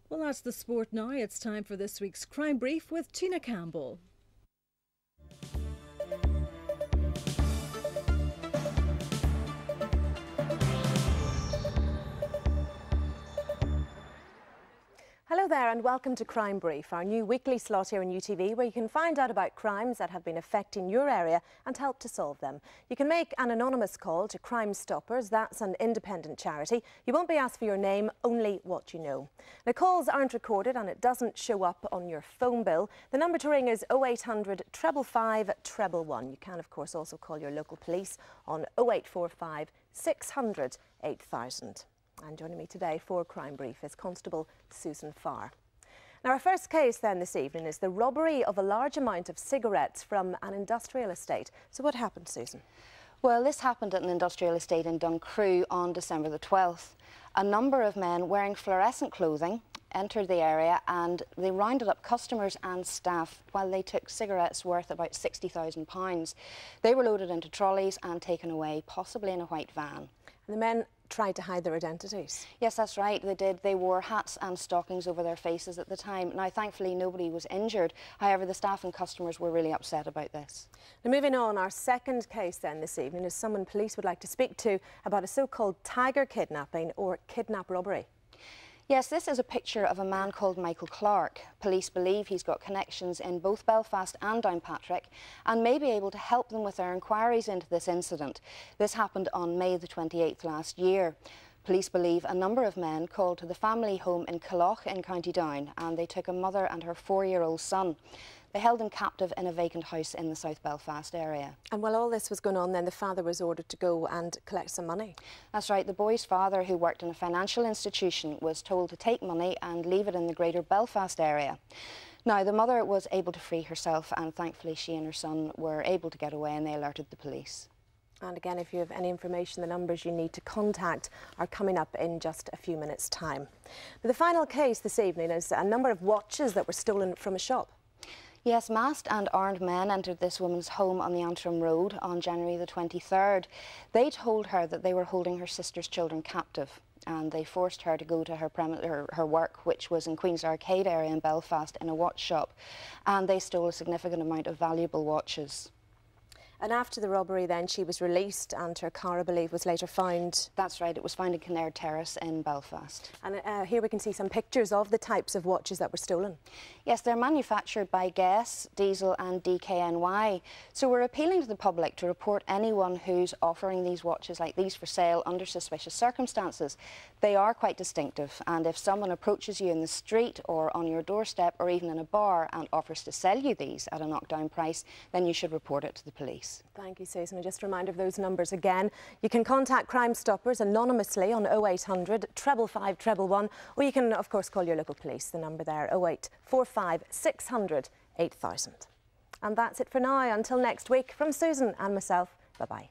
Well, that's the sport now. It's time for this week's Crime Brief with Tina Campbell. Hello there and welcome to Crime Brief, our new weekly slot here on UTV where you can find out about crimes that have been affecting your area and help to solve them. You can make an anonymous call to Crime Stoppers. That's an independent charity. You won't be asked for your name, only what you know. The calls aren't recorded and it doesn't show up on your phone bill. The number to ring is 0800 555 111. You can of course also call your local police on 0845 600 8000. And joining me today for Crime Brief is Constable Susan Farr. Now, our first case then this evening is the robbery of a large amount of cigarettes from an industrial estate. So what happened, Susan? Well, this happened at an industrial estate in Duncrew on December the 12th. A number of men wearing fluorescent clothing entered the area and they rounded up customers and staff while they took cigarettes worth about £60,000. They were loaded into trolleys and taken away, possibly in a white van. And the men tried to hide their identities? Yes, that's right, they did. They wore hats and stockings over their faces at the time. Now, thankfully, nobody was injured. However, the staff and customers were really upset about this. Now, moving on, our second case then this evening is someone police would like to speak to about a so-called tiger kidnapping or kidnap robbery. Yes, this is a picture of a man called Michael Clark. Police believe he's got connections in both Belfast and Downpatrick and may be able to help them with their inquiries into this incident. This happened on May the 28th last year. Police believe a number of men called to the family home in Killoch in County Down and they took a mother and her 4-year-old son. They held him captive in a vacant house in the South Belfast area. And while all this was going on, then the father was ordered to go and collect some money. That's right. The boy's father, who worked in a financial institution, was told to take money and leave it in the greater Belfast area. Now, the mother was able to free herself and thankfully she and her son were able to get away and they alerted the police. And again, if you have any information, the numbers you need to contact are coming up in just a few minutes' time. But the final case this evening is a number of watches that were stolen from a shop. Yes, masked and armed men entered this woman's home on the Antrim Road on January the 23rd. They told her that they were holding her sister's children captive and they forced her to go to her work, which was in Queen's Arcade area in Belfast in a watch shop, and they stole a significant amount of valuable watches. And after the robbery then she was released and her car, I believe, was later found. That's right, it was found in Kinnaird Terrace in Belfast. And here we can see some pictures of the types of watches that were stolen. Yes, they're manufactured by Guess, Diesel and DKNY. So we're appealing to the public to report anyone who's offering these watches like these for sale under suspicious circumstances. They are quite distinctive and if someone approaches you in the street or on your doorstep or even in a bar and offers to sell you these at a knockdown price, then you should report it to the police. Thank you, Susan. And just a reminder of those numbers again. You can contact Crime Stoppers anonymously on 0800 555 111, or you can, of course, call your local police. The number there, 0845 600 8000. And that's it for now. Until next week, from Susan and myself, bye-bye.